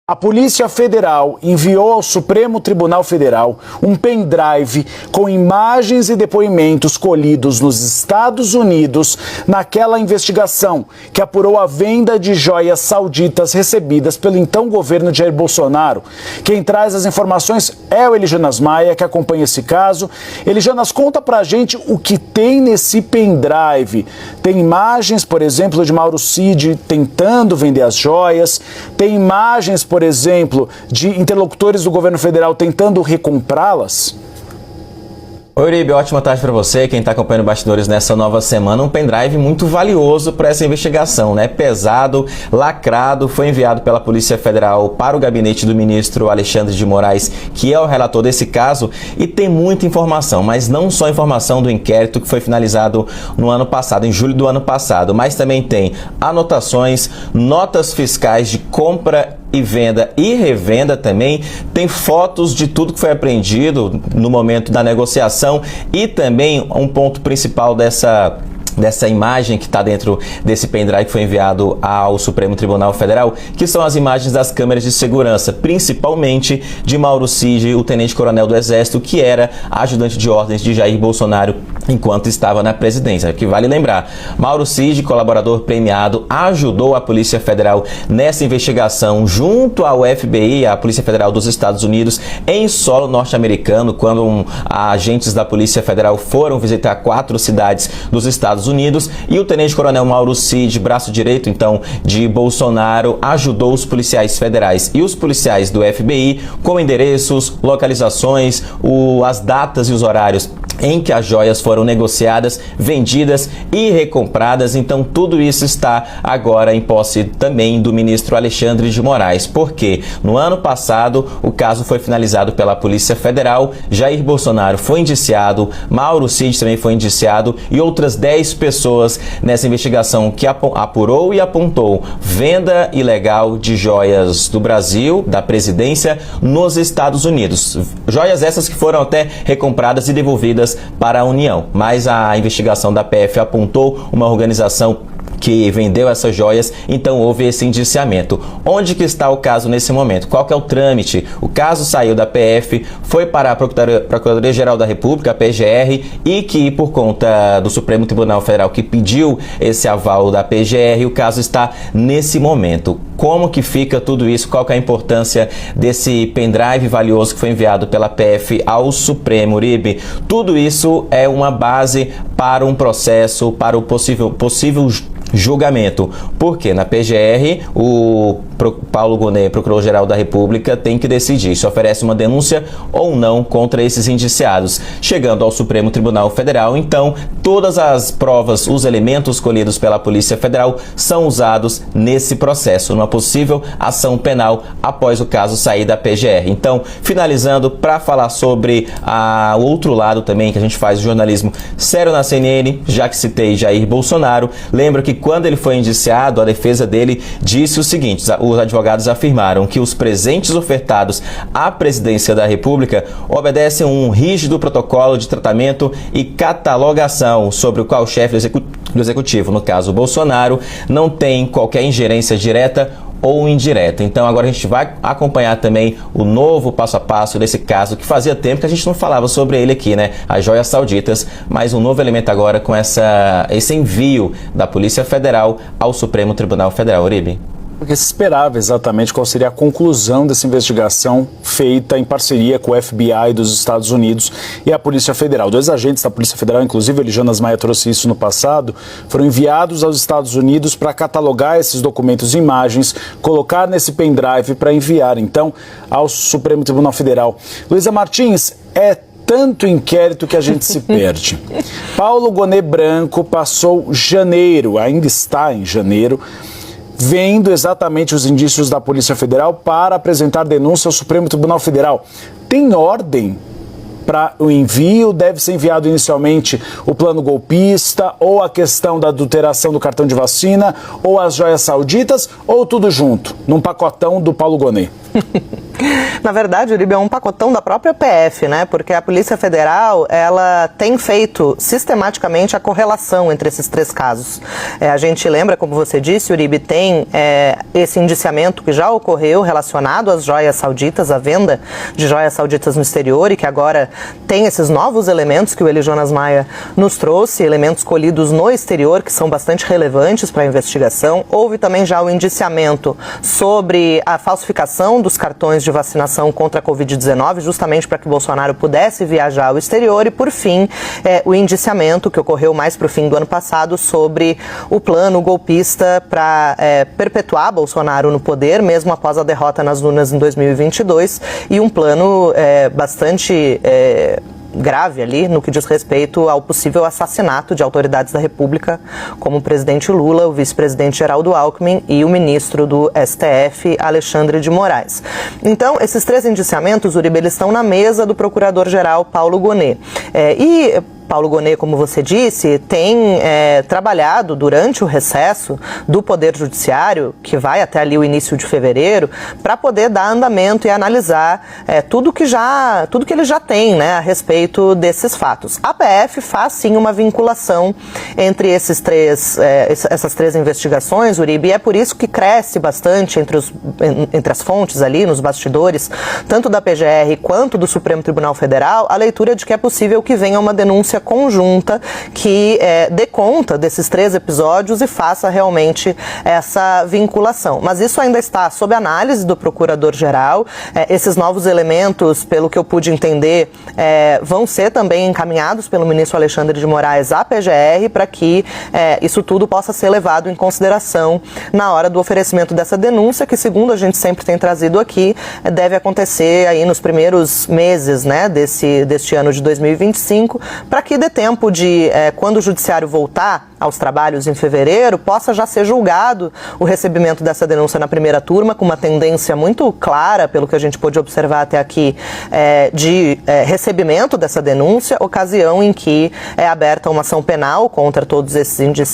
A Polícia Federal enviou ao Supremo Tribunal Federal um pendrive com imagens e depoimentos colhidos nos Estados Unidos naquela investigação que apurou a venda de joias sauditas recebidas pelo então governo de Jair Bolsonaro. Quem traz as informações é o Elijanas Maia, que acompanha esse caso. Elijanas, conta pra gente o que tem nesse pendrive. Tem imagens, por exemplo, de Mauro Cid tentando vender as joias, tem imagens, por exemplo, de interlocutores do governo federal tentando recomprá-las? Oi, Uribe, ótima tarde para você, quem está acompanhando Bastidores nessa nova semana. Um pendrive muito valioso para essa investigação, né? Pesado, lacrado, foi enviado pela Polícia Federal para o gabinete do ministro Alexandre de Moraes, que é o relator desse caso, e tem muita informação, mas não só informação do inquérito que foi finalizado no ano passado, em julho do ano passado, mas também tem anotações, notas fiscais de compra e venda e revenda também, tem fotos de tudo que foi apreendido no momento da negociação e também um ponto principal dessa imagem que está dentro desse pendrive que foi enviado ao Supremo Tribunal Federal, que são as imagens das câmeras de segurança, principalmente de Mauro Cid, o tenente-coronel do Exército, que era ajudante de ordens de Jair Bolsonaro enquanto estava na presidência. Que vale lembrar, Mauro Cid, colaborador premiado, ajudou a Polícia Federal nessa investigação junto ao FBI, a Polícia Federal dos Estados Unidos, em solo norte-americano, quando agentes da Polícia Federal foram visitar 4 cidades dos Estados Unidos, e o tenente-coronel Mauro Cid, braço direito então de Bolsonaro, ajudou os policiais federais e os policiais do FBI com endereços, localizações, as datas e os horários em que as joias foram negociadas, vendidas e recompradas. Então tudo isso está agora em posse também do ministro Alexandre de Moraes, porque no ano passado o caso foi finalizado pela Polícia Federal, Jair Bolsonaro foi indiciado, Mauro Cid também foi indiciado e outras 10 pessoas nessa investigação que apurou e apontou venda ilegal de joias do Brasil, da presidência, nos Estados Unidos. Joias essas que foram até recompradas e devolvidas para a União, mas a investigação da PF apontou uma organização que vendeu essas joias, então houve esse indiciamento. Onde que está o caso nesse momento? Qual que é o trâmite? O caso saiu da PF, foi para a Procuradoria-Geral da República, a PGR, e que por conta do Supremo Tribunal Federal que pediu esse aval da PGR, o caso está nesse momento. Como que fica tudo isso? Qual que é a importância desse pendrive valioso que foi enviado pela PF ao Supremo, Uribe? Tudo isso é uma base para um processo, para o possível julgamento, porque na PGR o Paulo Gonet, Procurador-Geral da República, tem que decidir se oferece uma denúncia ou não contra esses indiciados. Chegando ao Supremo Tribunal Federal, então, todas as provas, os elementos colhidos pela Polícia Federal são usados nesse processo, numa possível ação penal após o caso sair da PGR. Então, finalizando, para falar sobre o outro lado também, que a gente faz jornalismo sério na CNN, já que citei Jair Bolsonaro, lembro que quando ele foi indiciado, a defesa dele disse o seguinte: os advogados afirmaram que os presentes ofertados à presidência da República obedecem a um rígido protocolo de tratamento e catalogação sobre o qual o chefe do executivo, no caso Bolsonaro, não tem qualquer ingerência direta ou indireta. Então agora a gente vai acompanhar também o novo passo a passo desse caso, que fazia tempo que a gente não falava sobre ele aqui, né? As joias sauditas, mas um novo elemento agora com esse envio da Polícia Federal ao Supremo Tribunal Federal. Uribe? Porque se esperava exatamente qual seria a conclusão dessa investigação feita em parceria com o FBI dos Estados Unidos e a Polícia Federal. 2 agentes da Polícia Federal, inclusive, Elijanas Maia trouxe isso no passado, foram enviados aos Estados Unidos para catalogar esses documentos e imagens, colocar nesse pendrive para enviar, então, ao Supremo Tribunal Federal. Luísa Martins, é tanto inquérito que a gente se perde. Paulo Gonet Branco passou janeiro, ainda está em janeiro, vendo exatamente os indícios da Polícia Federal para apresentar denúncia ao Supremo Tribunal Federal. Tem ordem para o envio? Deve ser enviado inicialmente o plano golpista, ou a questão da adulteração do cartão de vacina, ou as joias sauditas, ou tudo junto, num pacotão do Paulo Gonet? Na verdade, Uribe, é um pacotão da própria PF, né? Porque a Polícia Federal, ela tem feito sistematicamente a correlação entre esses três casos. A gente lembra, como você disse, Uribe, tem esse indiciamento que já ocorreu relacionado às joias sauditas, à venda de joias sauditas no exterior, e que agora tem esses novos elementos que o Eli Jonas Maia nos trouxe, elementos colhidos no exterior, que são bastante relevantes para a investigação. Houve também já o indiciamento sobre a falsificação dos cartões de vacinação contra a Covid-19, justamente para que Bolsonaro pudesse viajar ao exterior. E, por fim, o indiciamento que ocorreu mais para o fim do ano passado sobre o plano golpista para perpetuar Bolsonaro no poder, mesmo após a derrota nas urnas em 2022, e um plano bastante grave ali no que diz respeito ao possível assassinato de autoridades da República, como o presidente Lula, o vice-presidente Geraldo Alckmin e o ministro do STF, Alexandre de Moraes. Então, esses três indiciamentos, Uribe, eles estão na mesa do procurador-geral Paulo Gonet. Paulo Gonet, como você disse, tem trabalhado durante o recesso do Poder Judiciário, que vai até ali o início de fevereiro, para poder dar andamento e analisar tudo que ele já tem, né, a respeito desses fatos. A PF faz sim uma vinculação entre essas três investigações, Uribe, e é por isso que cresce bastante entre as fontes ali, nos bastidores, tanto da PGR quanto do Supremo Tribunal Federal, a leitura de que é possível que venha uma denúncia conjunta que dê conta desses três episódios e faça realmente essa vinculação. Mas isso ainda está sob análise do Procurador-Geral. Esses novos elementos, pelo que eu pude entender, vão ser também encaminhados pelo ministro Alexandre de Moraes à PGR para que isso tudo possa ser levado em consideração na hora do oferecimento dessa denúncia, que, segundo a gente sempre tem trazido aqui, deve acontecer aí nos primeiros meses, né, deste ano de 2025, para que dê tempo de, quando o judiciário voltar aos trabalhos em fevereiro, possa já ser julgado o recebimento dessa denúncia na primeira turma, com uma tendência muito clara, pelo que a gente pôde observar até aqui, de recebimento dessa denúncia, ocasião em que é aberta uma ação penal contra todos esses indiciados.